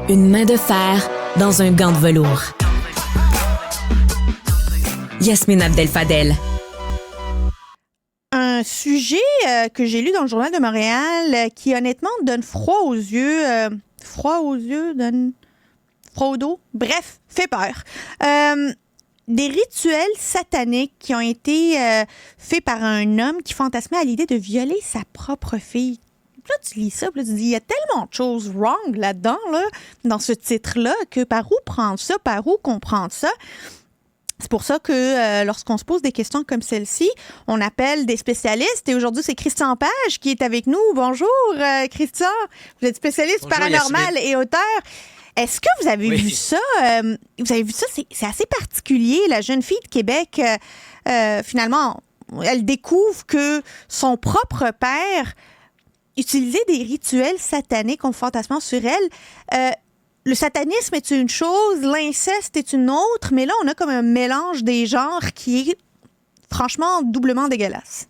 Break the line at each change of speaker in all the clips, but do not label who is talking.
Une main de fer dans un gant de velours. Yasmine Abdel-Fadel.
Un sujet que j'ai lu dans le Journal de Montréal qui, honnêtement, donne froid aux yeux. Donne froid au dos. Bref, fait peur. Des rituels sataniques qui ont été faits par un homme qui fantasmait à l'idée de violer sa propre fille. Puis là, tu lis ça, puis là, tu dis, il y a tellement de choses wrong là-dedans, là, dans ce titre-là, que par où prendre ça, par où comprendre ça? C'est pour ça que lorsqu'on se pose des questions comme celle-ci, on appelle des spécialistes. Et aujourd'hui, c'est Christian Page qui est avec nous. Bonjour, Christian. Vous êtes spécialiste
Bonjour,
paranormal
Yasmine.
et auteur. Est-ce que vous avez vu ça? Vous avez vu ça? C'est assez particulier. La jeune fille de Québec, finalement, elle découvre que son propre père utilisait des rituels sataniques en fantasmant sur elle. Le satanisme est une chose, l'inceste est une autre, mais là, on a comme un mélange des genres qui est franchement doublement dégueulasse.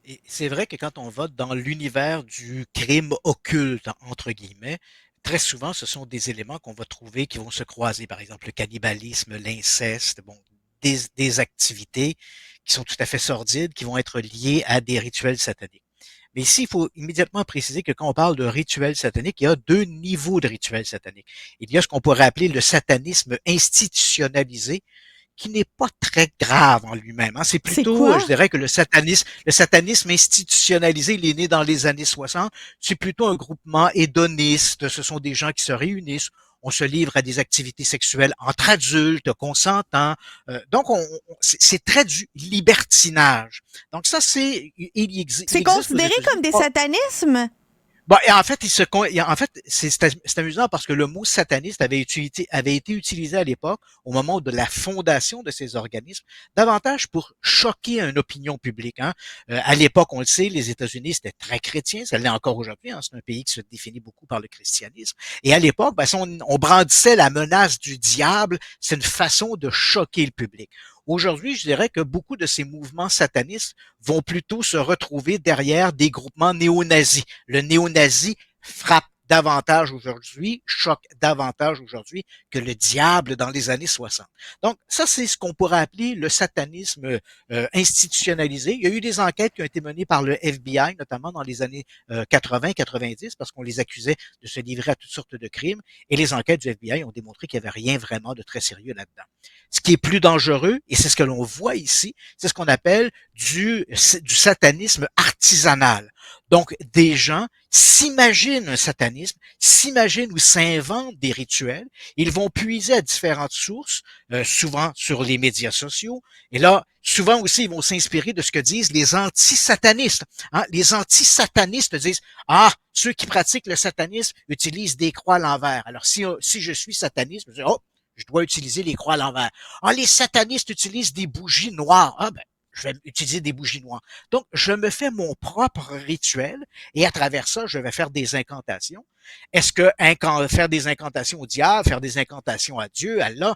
Et c'est vrai que quand on va dans l'univers du crime occulte, entre guillemets, très souvent, ce sont des éléments qu'on va trouver qui vont se croiser. Par exemple, le cannibalisme, l'inceste, bon, des activités qui sont tout à fait sordides, qui vont être liées à des rituels sataniques. Mais ici, il faut immédiatement préciser que quand on parle de rituels sataniques, il y a deux niveaux de rituels sataniques. Il y a ce qu'on pourrait appeler le satanisme institutionnalisé, qui n'est pas très grave en lui-même. Hein. C'est
C'est
plutôt,
quoi?
je dirais que le satanisme institutionnalisé, il est né dans les années 60. C'est plutôt un groupement hédoniste. Ce sont des gens qui se réunissent. On se livre à des activités sexuelles entre adultes, consentants. Donc, c'est très du libertinage. Donc ça, il
C'est
existe aux
considéré
États-Unis.
comme des satanismes?
Bon, et en fait, en fait, c'est amusant parce que le mot sataniste avait été utilisé à l'époque, au moment de la fondation de ces organismes, davantage pour choquer une opinion publique. Hein. À l'époque, on le sait, les États-Unis, c'était très chrétien, ça l'est encore aujourd'hui, hein, c'est un pays qui se définit beaucoup par le christianisme. Et à l'époque, ben, si on brandissait la menace du diable, c'est une façon de choquer le public. Aujourd'hui, je dirais que beaucoup de ces mouvements satanistes vont plutôt se retrouver derrière des groupements néo-nazis. Le néo-nazi frappe davantage aujourd'hui, choque davantage aujourd'hui que le diable dans les années 60. Donc, ça, c'est ce qu'on pourrait appeler le satanisme institutionnalisé. Il y a eu des enquêtes qui ont été menées par le FBI, notamment dans les années 80-90, parce qu'on les accusait de se livrer à toutes sortes de crimes, et les enquêtes du FBI ont démontré qu'il n'y avait rien vraiment de très sérieux là-dedans. Ce qui est plus dangereux, et c'est ce que l'on voit ici, c'est ce qu'on appelle du satanisme artisanal. Donc, des gens s'imaginent un satanisme, s'imaginent ou s'inventent des rituels. Ils vont puiser à différentes sources, souvent sur les médias sociaux. Et là, souvent aussi, ils vont s'inspirer de ce que disent les anti-satanistes. Hein? Les anti-satanistes disent, ah, ceux qui pratiquent le satanisme utilisent des croix à l'envers. Alors, si je suis sataniste, je dis, oh, je dois utiliser les croix à l'envers. Ah, les satanistes utilisent des bougies noires. Ah, ben, je vais utiliser des bougies noires. Donc, je me fais mon propre rituel et à travers ça, je vais faire des incantations. Est-ce que faire des incantations au diable, faire des incantations à Dieu, à Allah,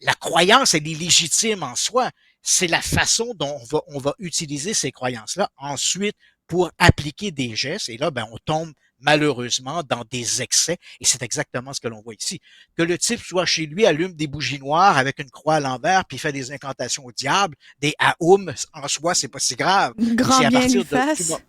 la croyance, elle est légitime en soi. C'est la façon dont on va utiliser ces croyances-là ensuite pour appliquer des gestes. Et là, ben, on tombe malheureusement dans des excès. Et c'est exactement ce que l'on voit ici. Que le type soit chez lui, allume des bougies noires avec une croix à l'envers, puis fait des incantations au diable, des aoum, en soi, c'est pas si grave. Mais
Grand
c'est à
bien lui
partir de...
fasse.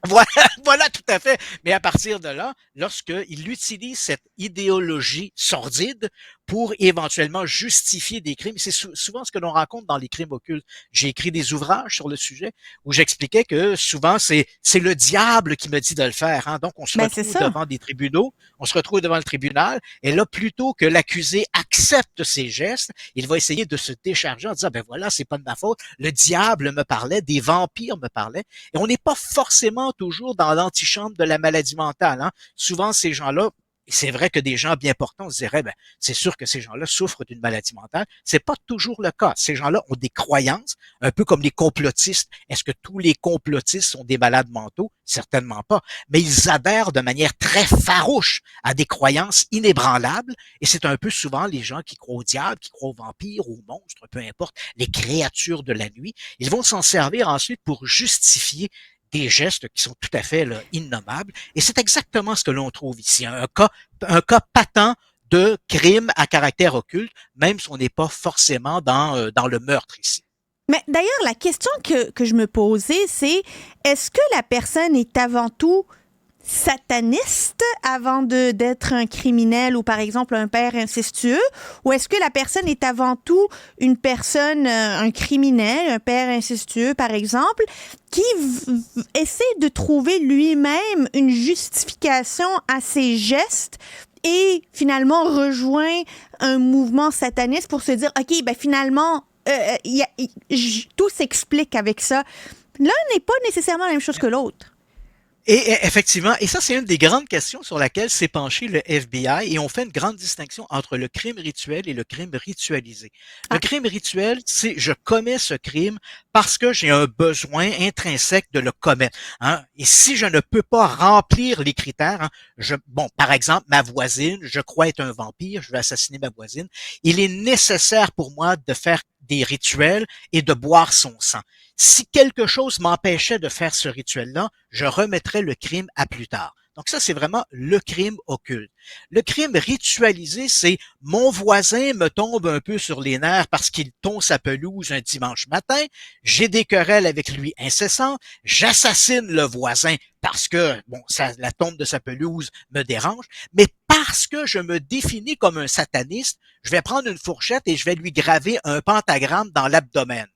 Voilà, voilà, tout à fait. Mais à partir de là, lorsqu'il utilise cette idéologie sordide pour éventuellement justifier des crimes, c'est souvent ce que l'on rencontre dans les crimes occultes. J'ai écrit des ouvrages sur le sujet où j'expliquais que souvent c'est le diable qui me dit de le faire. Hein. Donc on se
Ben, c'est
retrouve
ça.
devant des tribunaux, on se retrouve devant le tribunal, et là plutôt que l'accusé accepte ses gestes, il va essayer de se décharger en disant ben voilà, c'est pas de ma faute, le diable me parlait, des vampires me parlaient. Et on n'est pas forcément toujours dans l'antichambre de la maladie mentale. Hein. Souvent, ces gens-là, c'est vrai que des gens bien portants, on se dirait, ben, c'est sûr que ces gens-là souffrent d'une maladie mentale. C'est pas toujours le cas. Ces gens-là ont des croyances, un peu comme les complotistes. Est-ce que tous les complotistes sont des malades mentaux? Certainement pas. Mais ils adhèrent de manière très farouche à des croyances inébranlables. Et c'est un peu souvent les gens qui croient au diable, qui croient aux vampires, aux monstres, peu importe, les créatures de la nuit. Ils vont s'en servir ensuite pour justifier des gestes qui sont tout à fait là, innommables. Et c'est exactement ce que l'on trouve ici. Un cas patent de crime à caractère occulte, même si on n'est pas forcément dans le meurtre ici.
Mais d'ailleurs, la question que je me posais, c'est est-ce que la personne est avant tout sataniste avant d'être un criminel ou par exemple un père incestueux, ou est-ce que la personne est avant tout une personne, un criminel, un père incestueux par exemple, qui essaie de trouver lui-même une justification à ses gestes et finalement rejoint un mouvement sataniste pour se dire ok, ben finalement tout s'explique avec ça. L'un n'est pas nécessairement la même chose que l'autre.
Et effectivement, et ça, c'est une des grandes questions sur laquelle s'est penché le FBI, et on fait une grande distinction entre le crime rituel et le crime ritualisé. Le crime rituel, c'est je commets ce crime parce que j'ai un besoin intrinsèque de le commettre. Hein? Et si je ne peux pas remplir les critères, hein, bon, par exemple, ma voisine, je crois être un vampire, je vais assassiner ma voisine, il est nécessaire pour moi de faire des rituels et de boire son sang. Si quelque chose m'empêchait de faire ce rituel-là, je remettrais le crime à plus tard. Donc ça, c'est vraiment le crime occulte. Le crime ritualisé, c'est mon voisin me tombe un peu sur les nerfs parce qu'il tond sa pelouse un dimanche matin, j'ai des querelles avec lui incessantes, j'assassine le voisin parce que bon, la tombe de sa pelouse me dérange, mais parce que je me définis comme un sataniste, je vais prendre une fourchette et je vais lui graver un pentagramme dans l'abdomen.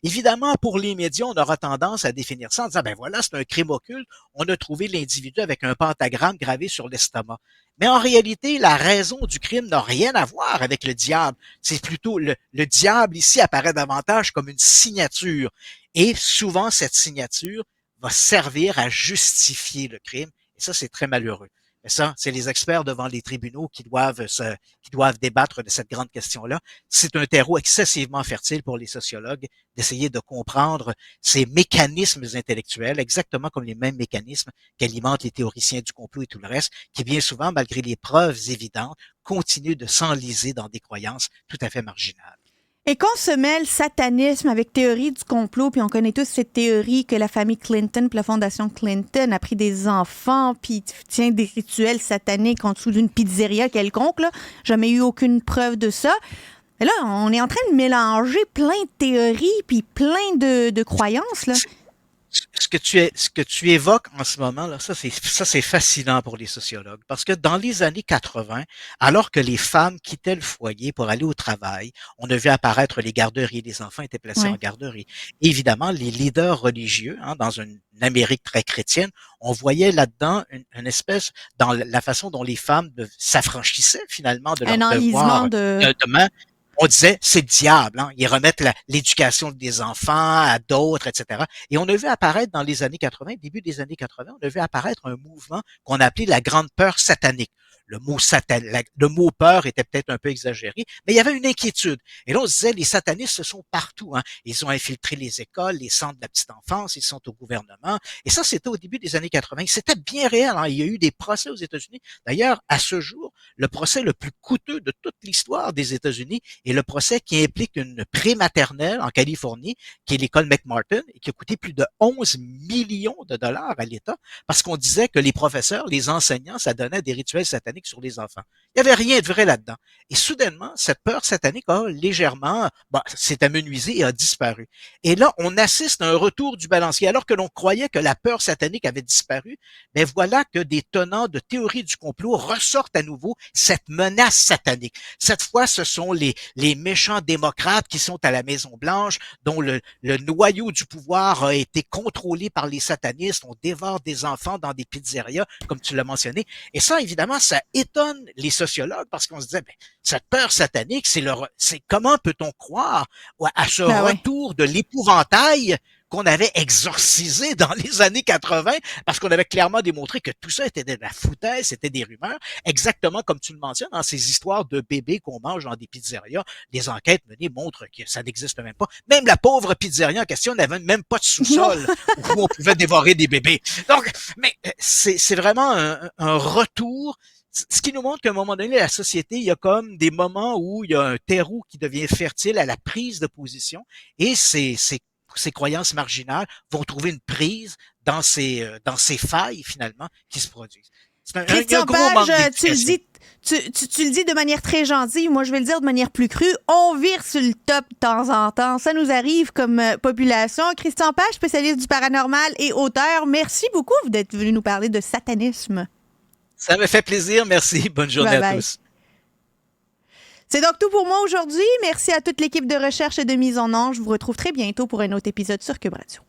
Évidemment, pour les médias, on aura tendance à définir ça en disant, ben voilà, c'est un crime occulte, on a trouvé l'individu avec un pentagramme gravé sur l'estomac. Mais en réalité, la raison du crime n'a rien à voir avec le diable. C'est plutôt le diable ici apparaît davantage comme une signature. Et souvent, cette signature va servir à justifier le crime. Et ça, c'est très malheureux. Mais ça, c'est les experts devant les tribunaux qui doivent débattre de cette grande question-là. C'est un terreau excessivement fertile pour les sociologues d'essayer de comprendre ces mécanismes intellectuels, exactement comme les mêmes mécanismes qu'alimentent les théoriciens du complot et tout le reste, qui bien souvent, malgré les preuves évidentes, continuent de s'enliser dans des croyances tout à fait marginales.
Et qu'on se mêle satanisme avec théorie du complot, puis on connaît tous cette théorie que la famille Clinton, puis la fondation Clinton a pris des enfants, puis tient des rituels sataniques en dessous d'une pizzeria quelconque, là. Jamais eu aucune preuve de ça. Et là, on est en train de mélanger plein de théories, puis plein de croyances, là.
Ce que tu évoques en ce moment là, ça c'est fascinant pour les sociologues parce que dans les années 80, alors que les femmes quittaient le foyer pour aller au travail, on a vu apparaître les garderies, les enfants étaient placés en garderie. Et évidemment, les leaders religieux, hein, dans une Amérique très chrétienne, on voyait là-dedans une espèce dans la façon dont les femmes s'affranchissaient finalement de leur devoir de main. On disait, c'est le diable, hein? Ils remettent l'éducation des enfants à d'autres, etc. Et on a vu apparaître dans les années 80, début des années 80, on a vu apparaître un mouvement qu'on a appelé la grande peur satanique. Le mot peur était peut-être un peu exagéré, mais il y avait une inquiétude. Et là, on se disait, les satanistes sont partout, hein. Ils ont infiltré les écoles, les centres de la petite enfance, ils sont au gouvernement. Et ça, c'était au début des années 80. C'était bien réel, hein. Il y a eu des procès aux États-Unis. D'ailleurs, à ce jour, le procès le plus coûteux de toute l'histoire des États-Unis est le procès qui implique une prématernelle en Californie, qui est l'école McMartin, et qui a coûté plus de 11 millions de dollars à l'État, parce qu'on disait que les professeurs, les enseignants, ça donnait des rituels sataniques sur les enfants. Il n'y avait rien de vrai là-dedans. Et soudainement, cette peur satanique a légèrement, s'est amenuisée et a disparu. Et là, on assiste à un retour du balancier. Alors que l'on croyait que la peur satanique avait disparu, mais voilà que des tenants de théorie du complot ressortent à nouveau cette menace satanique. Cette fois, ce sont les méchants démocrates qui sont à la Maison-Blanche, dont le noyau du pouvoir a été contrôlé par les satanistes. On dévore des enfants dans des pizzerias, comme tu l'as mentionné. Et ça, évidemment, ça étonne les sociologues parce qu'on se disait, cette peur satanique, c'est comment peut-on croire à ce retour de l'épouvantail qu'on avait exorcisé dans les années 80 parce qu'on avait clairement démontré que tout ça était de la foutaise, c'était des rumeurs, exactement comme tu le mentionnes dans ces histoires de bébés qu'on mange dans des pizzerias. Les enquêtes menées montrent que ça n'existe même pas. Même la pauvre pizzeria en question n'avait même pas de sous-sol où on pouvait dévorer des bébés. Donc, mais c'est vraiment un retour. Ce qui nous montre qu'à un moment donné, la société, il y a comme des moments où il y a un terreau qui devient fertile à la prise de position et c'est pour ces croyances marginales, vont trouver une prise dans ces failles, finalement, qui se produisent. Il y a
Christian
un gros manque
Page, tu le
d'éducation.
dis. Tu le dis de manière très gentille, moi je vais le dire de manière plus crue. On vire sur le top de temps en temps. Ça nous arrive comme population. Christian Page, spécialiste du paranormal et auteur, merci beaucoup d'être venu nous parler de satanisme.
Ça me fait plaisir. Merci. Bonne journée
Bye
à
bye.
tous.
C'est donc tout pour moi aujourd'hui. Merci à toute l'équipe de recherche et de mise en onde. Je vous retrouve très bientôt pour un autre épisode sur Cube Radio.